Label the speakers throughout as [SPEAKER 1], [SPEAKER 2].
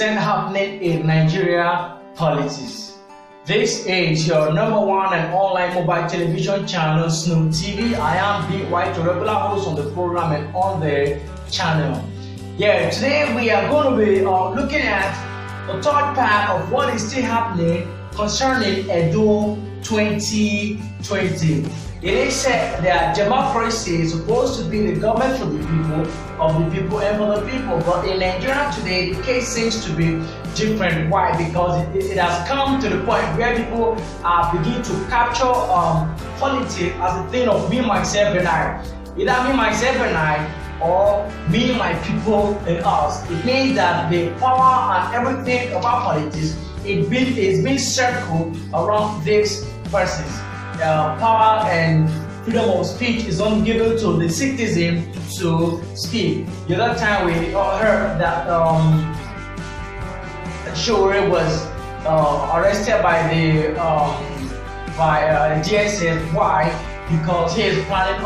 [SPEAKER 1] recent happening in Nigeria politics. This is your #1 and online mobile television channel, Snoop TV. I am B. White, a regular host on the program and on the channel. Yeah, today we are going to be looking at the third part of what is still happening concerning Edo 2020. It is said that democracy is supposed to be the government for the people, of the people, and for the people. But in Nigeria today, the case seems to be different. Why? Because it has come to the point where people begin to capture politics as a thing of me, myself, and I. Either me, myself, and I, or me, my people, and us. It means that the power and everything about politics is being circled around these persons. Power and freedom of speech is only given to the citizen to speak. The other time we all heard that Shore was arrested by the DSS. Why? Because he is planning a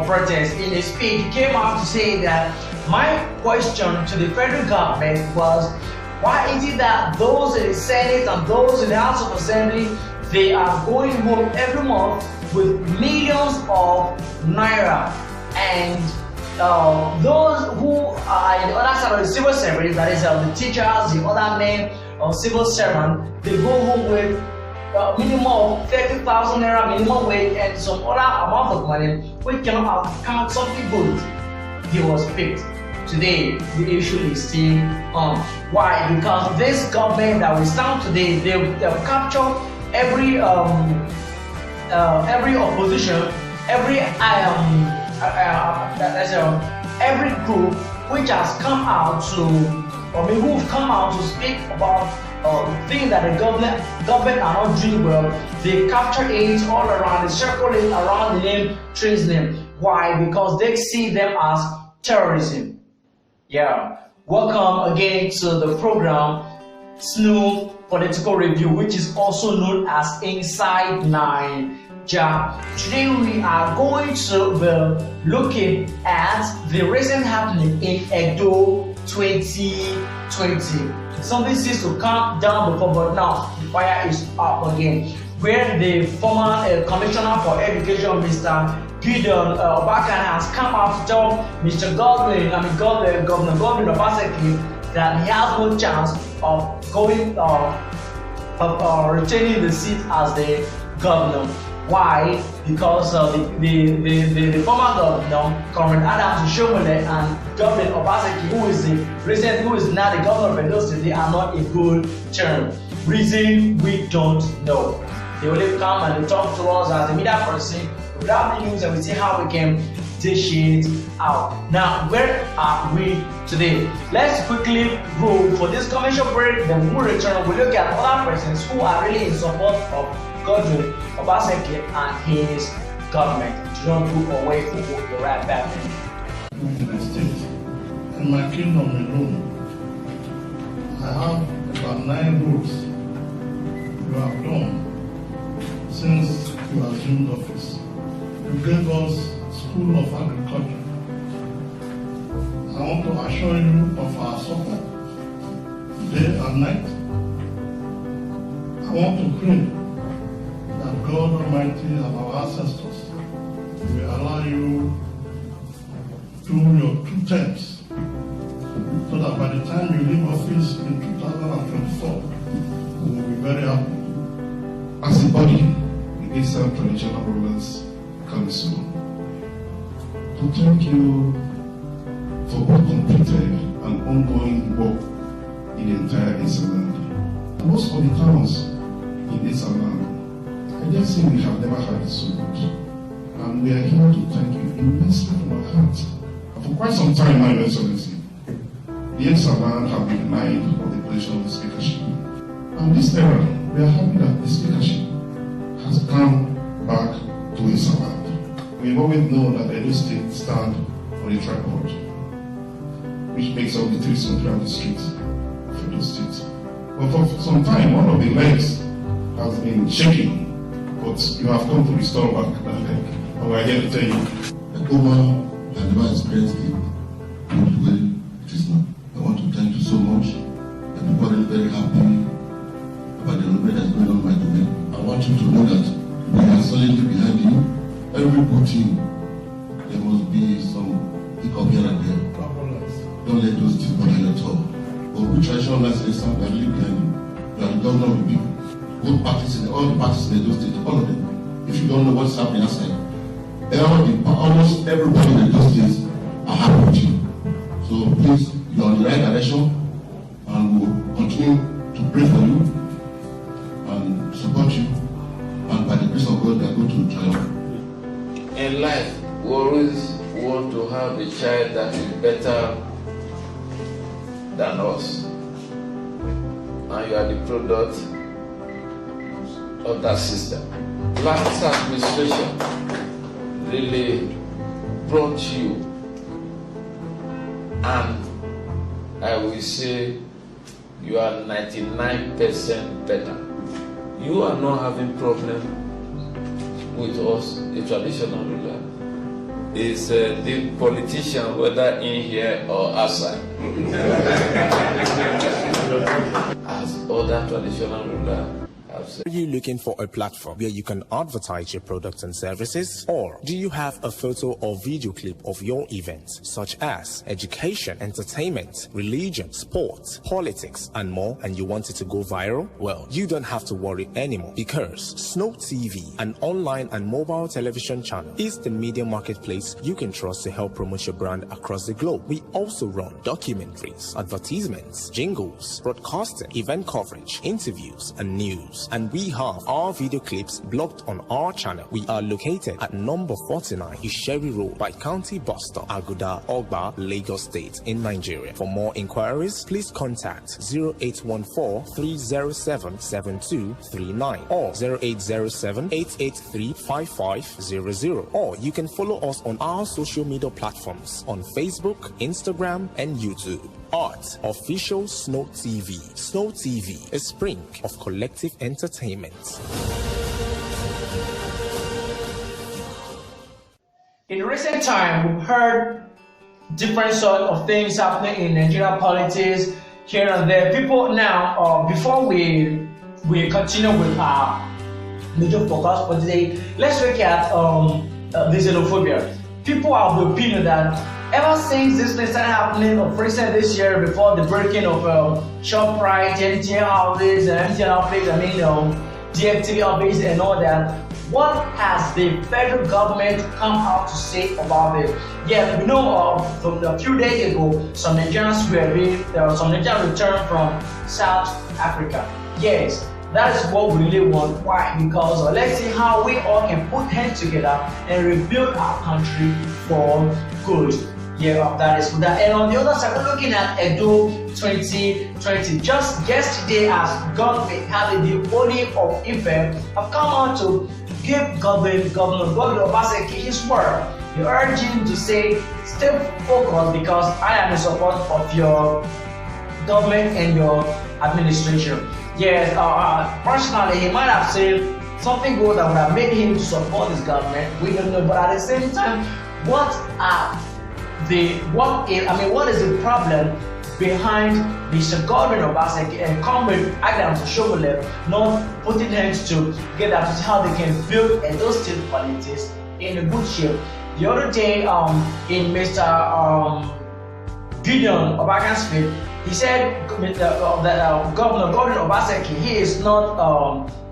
[SPEAKER 1] protest. In his speech, he came out to say that my question to the federal government was, why is it that those in the Senate and those in the House of Assembly, they are going home every month with millions of naira, and those who are in the other side of the civil service, that is the teachers, the other men of civil servant, they go home with minimum of 30,000 naira minimum wage and some other amount of money which cannot account something good. He was picked. Today, the issue is still on. Why? Because this government that we stand today, they've captured every opposition, every group which has come out to, or maybe who've come out to speak about things that the government are not doing well. They capture it all around, they circle it around the name, treason. Why? Because they see them as terrorism. Yeah. Welcome again to the program, Snoop Political Review, which is also known as Inside Naija. Today we are going to be looking at the recent happening in Edo 2020. Something seems to calm down before, but now the fire is up again. Where the former Commissioner for Education, Mr. Gideon Obakana, has come out to tell Mr. Governor Godwin Obaseki that he has no chance of retaining the seat as the governor. Why? Because the former governor, Comrade Adams Oshiomhole, and Governor Obaseki, who is now the governor of Edo State, they are not in good terms. Reason we don't know. They only come and they talk to us as a media person without the news, and we see how we can dish it out. Now, where are we today? Let's quickly go for this commercial break. Then we'll return. We'll look at other persons who are really in support of Godwin Obaseki and his government. Do not go away from what you're right back.
[SPEAKER 2] In my kingdom alone, I have about 9 roads you have done since you assumed office. You gave us School of Agriculture. I want to assure you of our support day and night. I want to pray that God Almighty and our ancestors will allow you to your 2 terms, so that by the time you leave office in 2024, we will be very happy.
[SPEAKER 3] As a body, the Eastern Traditional Rulers Council, to thank you for both completed and ongoing work in the entire Eastern land. Most of the towns in Eastern land, I just think we have never had it so good. And we are here to thank you immensely from our hearts. And for quite some time now, Your Excellency, the Eastern land have been denied of the position of the speakership. And this era, we are happy that the speakership has come back to Eastern land. We've always known that Edo State stand on a tripod, which makes up the 3 central districts of Edo State. But for some time, one of the legs has been shaking, but you have come to restore back that leg. And we're here to tell you.
[SPEAKER 4] I never experienced it the way it is now. I want to thank you so much
[SPEAKER 3] very, very happy about the movement that's going on in my domain. I want you to know that we are solidly behind you. Every good team, there must be some hiccup here and there. Don't let those things bother you at all. But we traditional license is something that really behind you. You are the governor of the people. Good parties in all the parties in the state, all of them. If you don't know what's happening outside, almost everybody in the states are happy with you. So please, you're on the right direction, and we'll continue to pray for you and support you. And by the grace of God, we are going to triumph.
[SPEAKER 4] In life, we always want to have a child that is better than us, and you are the product of that system. Last administration really brought you, and I will say you are 99% better. You are not having problem with us, the traditional ruler. Is the politician, whether in here or outside. As other traditional rulers have said.
[SPEAKER 5] Are you looking for a platform where you can advertise your products and services? Or do you have a photo or video clip of your events, such as education, entertainment, religion, sports, politics, and more, and you want it to go viral? Well, you don't have to worry anymore, because Snow TV, an online and mobile television channel, is the media marketplace you can trust to help promote your brand across the globe. We also run documentaries, advertisements, jingles, broadcasting, event coverage, interviews, and news. And we have our video clips blocked on our channel. We are located at number 49 Isheri Road by County Bus Stop, Aguda, Ogba, Lagos State in Nigeria. For more inquiries, please contact 0814-307-7239 or 0807-883-5500. Or you can follow us on our social media platforms on Facebook, Instagram, and YouTube. Art Official Snow TV. Snow TV, a spring of collective entertainment.
[SPEAKER 1] In recent time, we've heard different sort of things happening in Nigerian politics here and there. People now, before we continue with our major focus for today, let's look at the xenophobia. People are of the opinion that ever since this thing started happening, for instance, this year before the breaking of ShopRite, MTN houses, and MTN outfits, DFTV outfits, and all that, what has the federal government come out to say about it? Yeah, we know from a few days ago, some Nigerians returned from South Africa. Yes, that is what we really want. Why? Because let's see how we all can put hands together and rebuild our country for good. Yeah, that is that. And on the other side, we're looking at Edo 2020. Just yesterday, as government had the Oni of Ife have come out to give Governor Obaseki his word. We urge him to say, stay focused, because I am in support of your government and your administration. Yes, personally, he might have said something good that would have made him to support his government. We don't know, but at the same time, what is the problem behind Mr. Godwin Obaseki and Comrade Adams Oshiomhole not putting hands together to see how they can build Edo State politics in a good shape? The other day, in Mr. Gideon Obakan's speech, he said that Governor Godwin Obaseki, he is not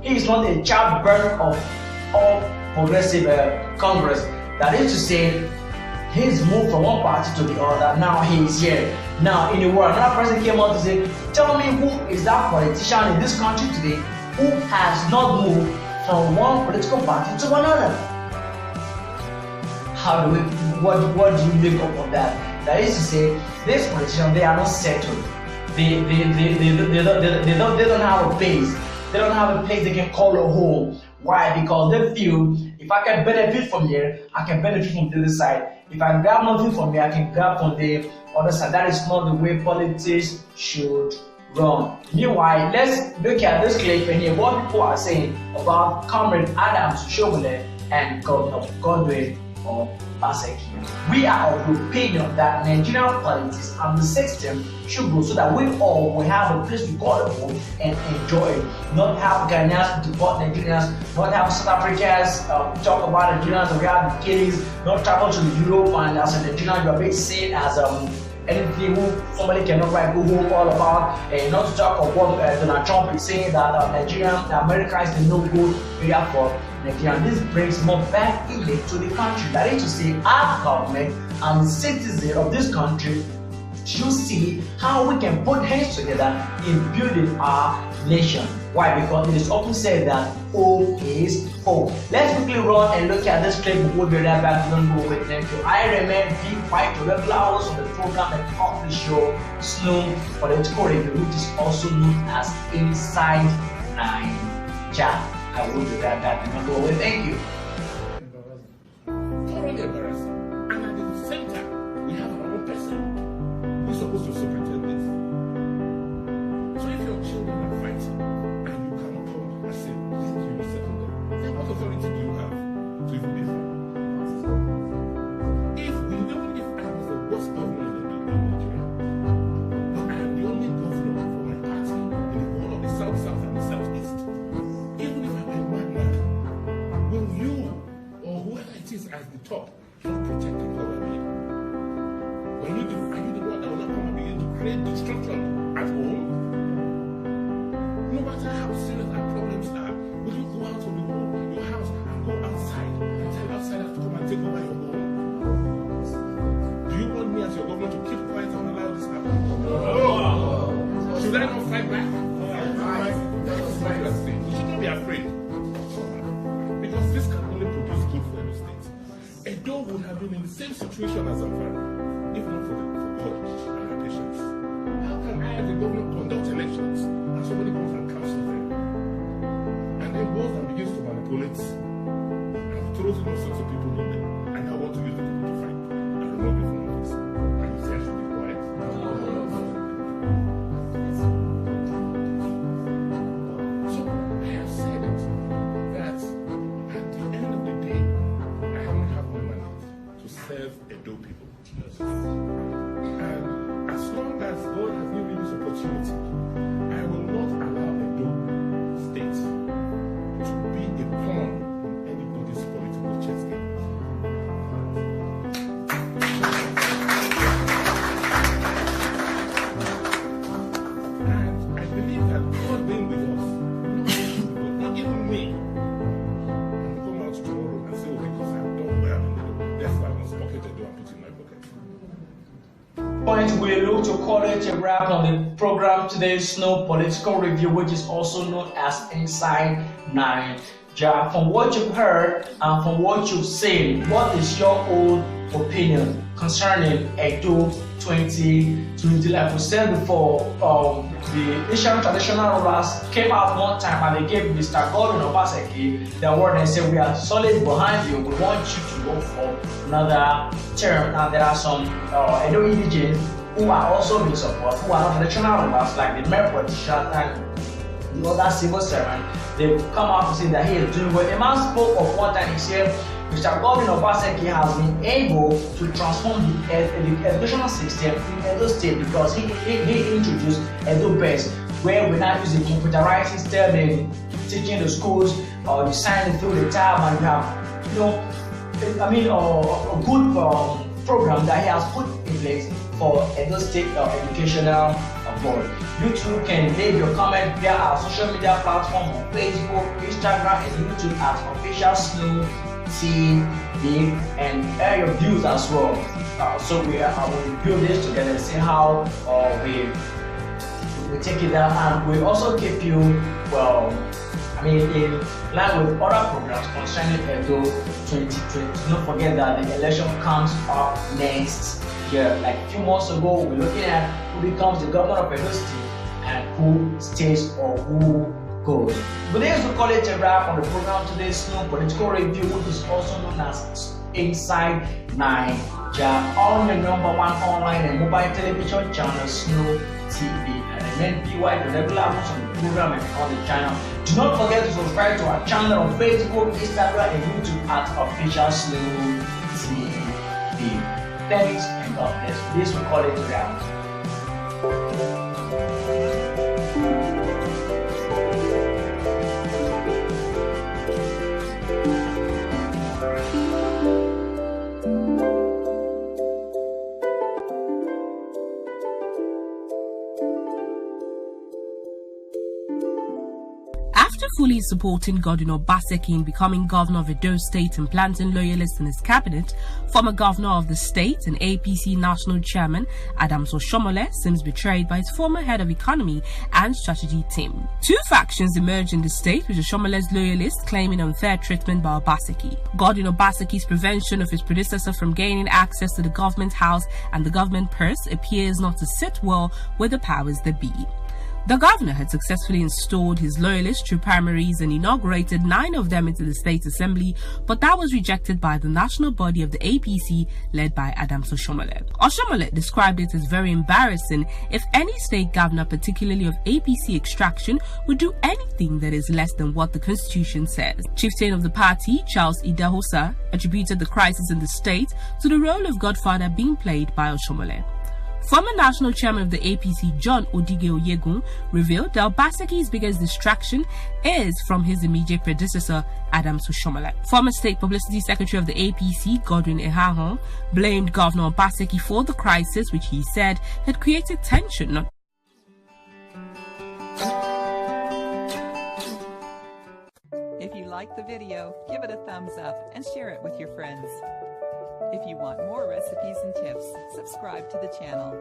[SPEAKER 1] a childbirth of all progressive Congress. That is to say, he's moved from one party to the other. Now he is here. Now in the world, another person came out to say, tell me who is that politician in this country today who has not moved from one political party to another? What do you make up of that? That is to say, these politicians, they are not settled. They don't have a base. They don't have a place they can call a home. Why? Because they feel, if I can benefit from here, I can benefit from the other side. If I grab nothing from here, I can grab from the other side. That is not the way politics should run. Meanwhile, let's look at this clip and hear what people are saying about Comrade Adams Oshiomhole and Governor Godwin Obaseki. We are of the opinion that Nigerian politics and the system should go so that we all will have a place to call home and enjoy it. Not have Ghanaians deport Nigerians, not have South Africans talk about Nigerians and we have the killings, not travel to Europe and as a Nigerian you are being seen as anything who somebody cannot write go home all about, and not to talk of what Donald Trump is saying that America is the no-go area for Nigeria. This brings more back elite to the country. That is to say, our government and citizens of this country should see how we can put hands together in building our nation. Why? Because it is often said that O is O. Let's quickly run and look at this clip before we right back. Don't go with them. I remain big fight to regular hours of the program and talk the show Snow Political Review, which is also known as Inside Naija. I will be right back. Don't go away. Thank you.
[SPEAKER 6] Thoroughly embarrassing. And at the center, we have our own person who's supposed to superintend this. So if your children are fighting and you cannot come and say, let you settle them, then what authority do you have to even be found? If I was the worst governor in Nigeria, but I am the only governor for my party in the whole of the South and the Southeast, even if I were a madman, will you or whoever it is at the top not protect the government? Are you the one that will not come and begin to create destruction at home? No matter how serious our problems are, will you go out of your house and go outside and tell outsiders to come and take over your home? Do you want me as your governor to keep quiet and allow this to happen? No. Should I not fight back? That's what I'm saying. You should not be afraid. Because this can only produce good for the state. Edo would have been in the same situation as Zamfara, if not for God and our patience. How can I, as a governor, conduct elections and somebody comes and counsels them? And then goes and begins to manipulate and throws in all sorts of people in there. And I want to use the people to fight and remove me from office. And you say I should be quiet? So I have said it that at the end of the day, I only have one mandate to serve Edo people. And as long as God has given me this opportunity, I will not allow Edo State to be a pawn in anybody's political chess game. And I believe that God being with us, not even me, and come out tomorrow and say, oh, because I've done well in Edo, therefore I must pocket Edo and put it in my pocket.
[SPEAKER 1] Point we look to college a wrap on the program today's Snow Political Review, which is also known as Inside Naija. From what you've heard and from what you've seen, what is your own opinion concerning Edo 2020? Like we said before, the Asian traditional rulers came out one time and they gave Mr. Godwin Obaseki the word and said, we are solid behind you, we want you to go for another term. And there are some Edo indigenes who are also in support, who are not traditional rulers like the mayor politician and the other civil servant. They've come out to say that he is doing well. A man spoke of one time, he said, Mr. Godwin Obaseki has been able to transform the educational system in Edo State because he introduced Edo Best, where we now use a computerized system in teaching the schools, or you sign it through the tab and you have, a good program that he has put in place for Edo State Educational Board. You too can leave your comment via our social media platform on Facebook, Instagram, and YouTube at Official Snow TV and air your views as well. So we will build this together and see how we take it down, and we also keep you in line with other programs concerning Edo 2020. Don't forget that the election comes up next year. Like a few months ago, we're looking at who becomes the governor of Edo State and who stays or who goes. But there's the college a wrap on the program today's Snow Political Review, which is also known as Inside Naija, on your #1 online and mobile television channel, Snow TV. And then BY, the regular host on the program and on the channel. Do not forget to subscribe to our channel on Facebook, Instagram, and YouTube at Official Snow Thanks and God bless. This will call it a round.
[SPEAKER 7] After fully supporting Godwin Obaseki in becoming governor of Edo State and planting loyalists in his cabinet, former governor of the state and APC national chairman Adams Oshiomhole seems betrayed by his former head of economy and strategy team. Two factions emerged in the state, with Oshiomhole's loyalists claiming unfair treatment by Obaseki. Godwin Obaseki's prevention of his predecessor from gaining access to the government house and the government purse appears not to sit well with the powers that be. The governor had successfully installed his loyalists through primaries and inaugurated 9 of them into the state assembly, but that was rejected by the national body of the APC led by Adams Oshiomhole. Oshiomhole described it as very embarrassing if any state governor, particularly of APC extraction, would do anything that is less than what the constitution says. Chieftain of the party, Charles Idahosa, attributed the crisis in the state to the role of godfather being played by Oshiomhole. Former national chairman of the APC, John Odige Oyegun, revealed that Obaseki's biggest distraction is from his immediate predecessor, Adams Oshiomhole. Former state publicity secretary of the APC, Godwin Ehahon, blamed Governor Obaseki for the crisis, which he said had created tension.
[SPEAKER 8] If you liked the video, give it a thumbs up and share it with your friends. If you want more recipes and tips, subscribe to the channel.